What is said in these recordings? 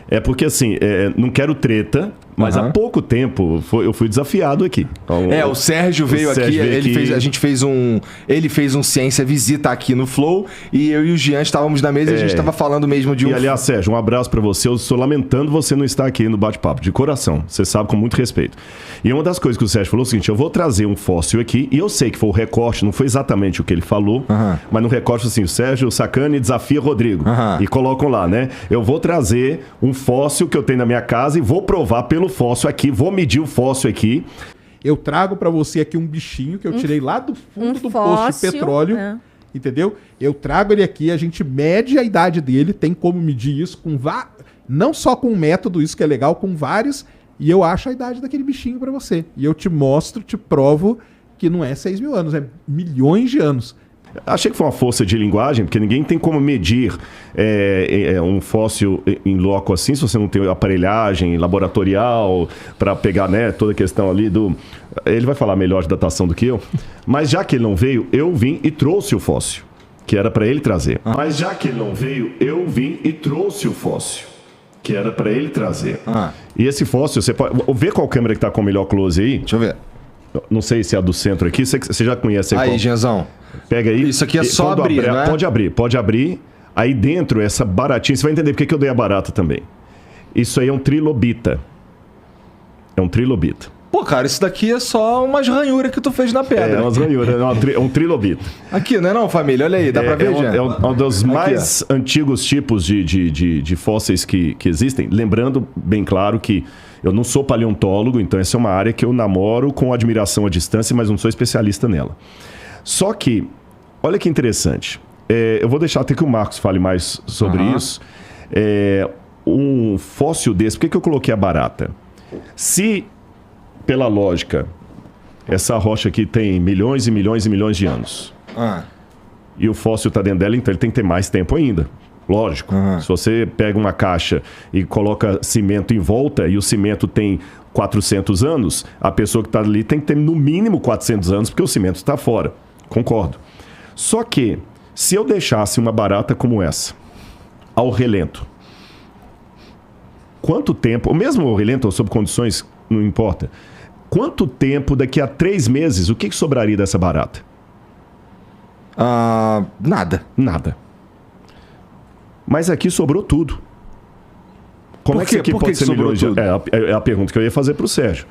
É porque, assim, não quero treta, mas há pouco tempo eu fui desafiado aqui. Então, o Sérgio veio aqui, ele fez um Ciência Visita aqui no Flow, e eu e o Jean estávamos na mesa e a gente estava falando mesmo de um... E, aliás, Sérgio, um abraço pra você. Eu estou lamentando você não estar aqui no bate-papo, de coração. Você sabe, com muito respeito. E uma das coisas que o Sérgio falou é o seguinte, eu vou trazer um fóssil aqui, e eu sei que foi o recorte, não foi exatamente o que ele falou, mas no recorte, assim, o Sérgio Sacani desafia Rodrigo. E colocam lá, né? Eu vou trazer um fóssil que eu tenho na minha casa e vou provar pelo fóssil aqui, vou medir o fóssil aqui. Eu trago pra você aqui um bichinho que eu tirei lá do fundo do poço de petróleo, entendeu? Eu trago ele aqui, a gente mede a idade dele, tem como medir isso com não só com um método, isso que é legal, com vários, e eu acho a idade daquele bichinho pra você. E eu te mostro, te provo que não é 6 mil anos, é milhões de anos. Achei que foi uma força de linguagem, porque ninguém tem como medir um fóssil em loco assim, se você não tem aparelhagem laboratorial para pegar, né, toda a questão ali do... Ele vai falar melhor de datação do que eu, mas já que ele não veio, eu vim e trouxe o fóssil, que era para ele trazer. Mas já que ele não veio, eu vim e trouxe o fóssil, que era para ele trazer. E esse fóssil, você pode... Vê qual câmera que tá com o melhor close aí. Deixa eu ver. Não sei se é a do centro aqui, você já conhece aí. Aí, Genzão. Pega aí. Isso aqui é só abrir, não é? Pode abrir. Aí dentro, essa baratinha, você vai entender porque que eu dei a barata também. Isso aí é um trilobita. É um trilobita. Pô, cara, isso daqui é só umas ranhuras que tu fez na pedra. É umas ranhuras, é um trilobita. Aqui, não é não, família? Olha aí, dá pra ver, É um dos mais antigos tipos de fósseis que existem. Lembrando, bem claro, que eu não sou paleontólogo, então essa é uma área que eu namoro com admiração à distância, mas não sou especialista nela. Só que, olha que interessante. Eu vou deixar até que o Marcos fale mais sobre isso. Um fóssil desse, por que eu coloquei a barata? Se, pela lógica, essa rocha aqui tem milhões e milhões e milhões de anos, e o fóssil está dentro dela, então ele tem que ter mais tempo ainda. Lógico. Se você pega uma caixa e coloca cimento em volta e o cimento tem 400 anos, a pessoa que está ali tem que ter no mínimo 400 anos porque o cimento está fora. Concordo. Só que, se eu deixasse uma barata como essa ao relento, quanto tempo, ou mesmo ao relento ou sob condições, não importa, quanto tempo daqui a 3 meses, o que sobraria dessa barata? Nada. Mas aqui sobrou tudo. Como é que isso aqui pode ser milhões de anos? É a pergunta que eu ia fazer para o Sérgio.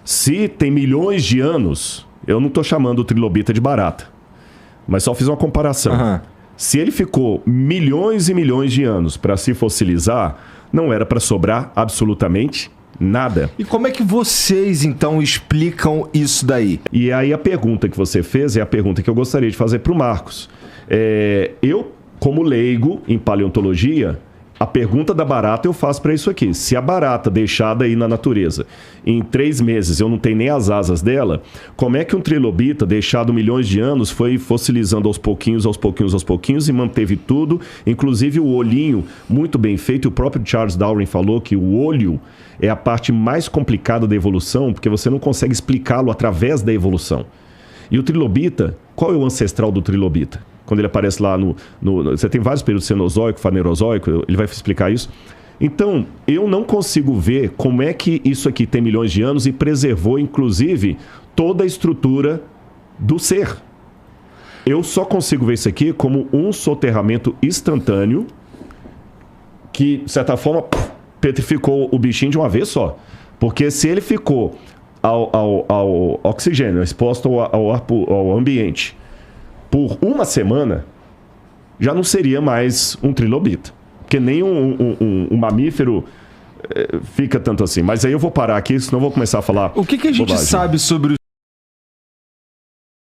Se tem milhões de anos, eu não estou chamando o trilobita de barata, mas só fiz uma comparação. Se ele ficou milhões e milhões de anos para se fossilizar, não era para sobrar absolutamente nada. E como é que vocês, então, explicam isso daí? E aí a pergunta que você fez é a pergunta que eu gostaria de fazer para o Marcos. Eu, como leigo em paleontologia, a pergunta da barata eu faço para isso aqui. Se a barata deixada aí na natureza, em 3 meses eu não tenho nem as asas dela, como é que um trilobita deixado milhões de anos foi fossilizando aos pouquinhos e manteve tudo, inclusive o olhinho muito bem feito. O próprio Charles Darwin falou que o olho é a parte mais complicada da evolução, porque você não consegue explicá-lo através da evolução. E o trilobita, qual é o ancestral do trilobita? Quando ele aparece lá você tem vários períodos, cenozoico, fanerozoico, ele vai explicar isso. Então, eu não consigo ver como é que isso aqui tem milhões de anos e preservou, inclusive, toda a estrutura do ser. Eu só consigo ver isso aqui como um soterramento instantâneo que, de certa forma, petrificou o bichinho de uma vez só. Porque se ele ficou ao oxigênio, exposto ao ambiente, por uma semana, já não seria mais um trilobita. Porque nem um mamífero fica tanto assim. Mas aí eu vou parar aqui, senão eu vou começar a falar O que a gente bobagem. sabe sobre